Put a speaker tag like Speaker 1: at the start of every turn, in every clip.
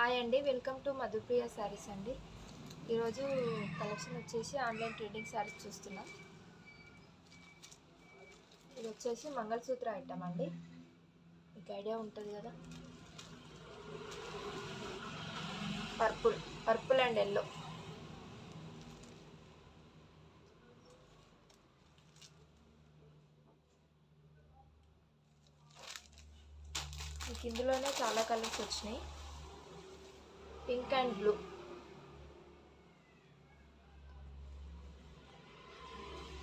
Speaker 1: Hi అండి, welcome to Madhupriya saris అండి. ఈరోజు కలెక్షన్ వచ్చేసి ఆన్లైన్ ట్రెండింగ్ శారీస్ చూస్తున్నాం. ఇది వచ్చేసి మంగళసూత్ర ఐటమ్ అండి, మీకు ఐడియా ఉంటుంది కదా. Purple and yellow. మీకు ఇందులోనే చాలా కలర్స్ వచ్చినాయి. Pink and blue,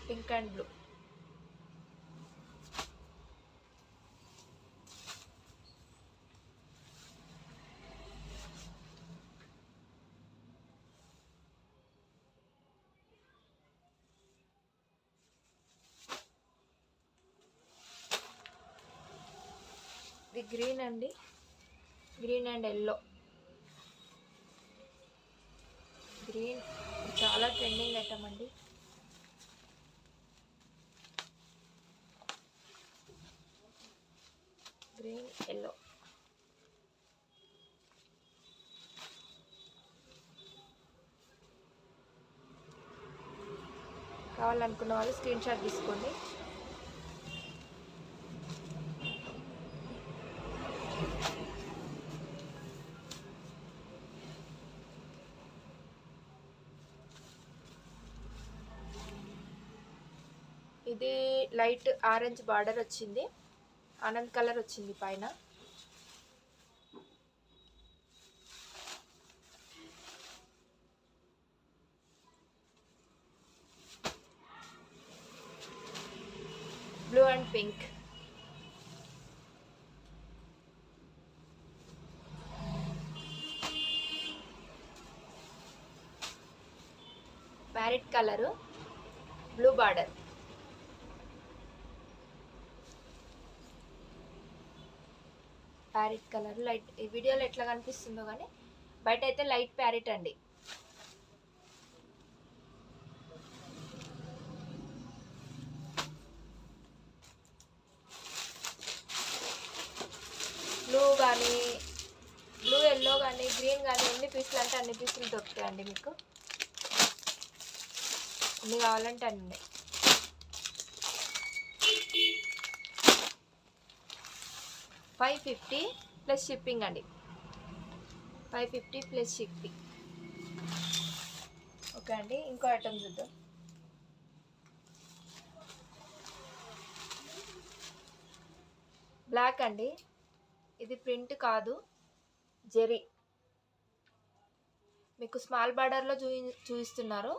Speaker 1: pink and blue. ఇది గ్రీన్ అండి, గ్రీన్ అండ్ ఎల్లో. గ్రీన్ చాలా ట్రెండింగ్ ఐటమ్ అండి. Green yellow. కావాలనుకున్న వాళ్ళు స్క్రీన్ షాట్ తీసుకోండి. ఇది లైట్ ఆరెంజ్ బార్డర్ వచ్చింది, ఆనంద్ కలర్ వచ్చింది పైన. Blue and pink. Parrot colour, blue border. Parrot colour light, ఈ వీడియోలో ఎట్లా కనిపిస్తుందో కానీ బయట అయితే లైట్ ప్యారెట్ అండి. బ్లూ కానీ, బ్లూ ఎల్లో కానీ, గ్రీన్ కానీ ఎన్ని పీసులు అంటే అన్ని పీసులు దొరుకుతాయండి మీకు. ఎన్ని కావాలంటే అన్ని. $550 ప్లస్ షిప్పింగ్ అండి. 550 ప్లస్ షిప్పింగ్. ఓకే అండి, ఇంకో ఐటమ్ చూద్దాం. బ్లాక్ అండి, ఇది ప్రింట్ కాదు, జెరీ. మీకు స్మాల్ బార్డర్లో చూపిస్తున్నారు,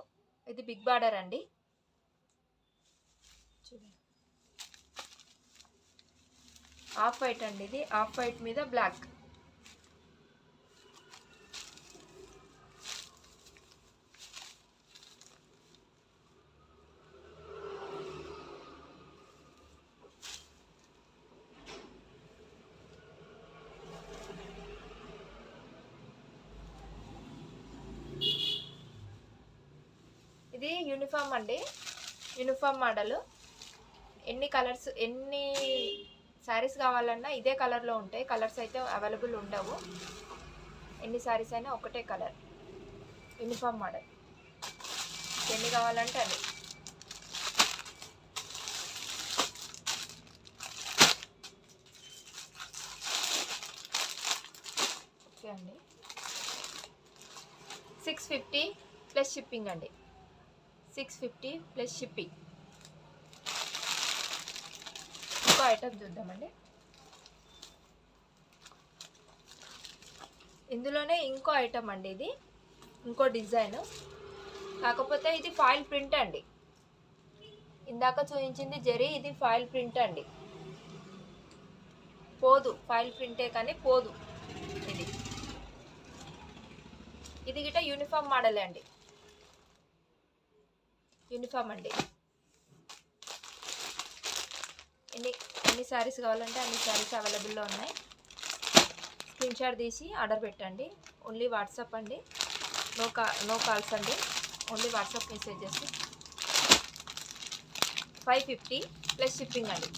Speaker 1: ఇది బిగ్ బార్డర్ అండి. చూడండి, ఆఫ్ వైట్ అండి. ఇది ఆఫ్ వైట్ మీద బ్లాక్. ఇది యూనిఫామ్ అండి, యూనిఫామ్ మోడల్. ఎన్ని కలర్స్, ఎన్ని శారీస్ కావాలన్నా ఇదే కలర్లో ఉంటాయి. కలర్స్ అయితే అవైలబుల్ ఉండవు. ఎన్ని శారీస్ అయినా ఒకటే కలర్, యూనిఫామ్ మోడల్. ఎన్ని కావాలంటే అది. ఓకే అండి, 650 ప్లస్ షిప్పింగ్ అండి. 650 ప్లస్ షిప్పింగ్. ఇంకో ఐటమ్ చూద్దామండి. ఇందులోనే ఇంకో ఐటమ్ అండి, ఇది ఇంకో డిజైన్. కాకపోతే ఇది ఫాయిల్ ప్రింట్ అండి. ఇందాక చూపించింది జరీ, ఇది ఫాయిల్ ప్రింట్ అండి. పోదు, ఫాయిల్ ప్రింటే కానీ పోదు. ఇది గిట యూనిఫామ్ మోడల్ అండి, యూనిఫామ్ అండి. ఎన్ని శారీస్ కావాలంటే అన్ని శారీస్ అవైలబుల్లో ఉన్నాయి. స్క్రీన్ షాట్ తీసి ఆర్డర్ పెట్టండి. ఓన్లీ వాట్సాప్ అండి, నో కాల్స్ అండి, ఓన్లీ వాట్సాప్ మెసేజ్ చేసి. 550 ప్లస్ షిప్పింగ్ అండి.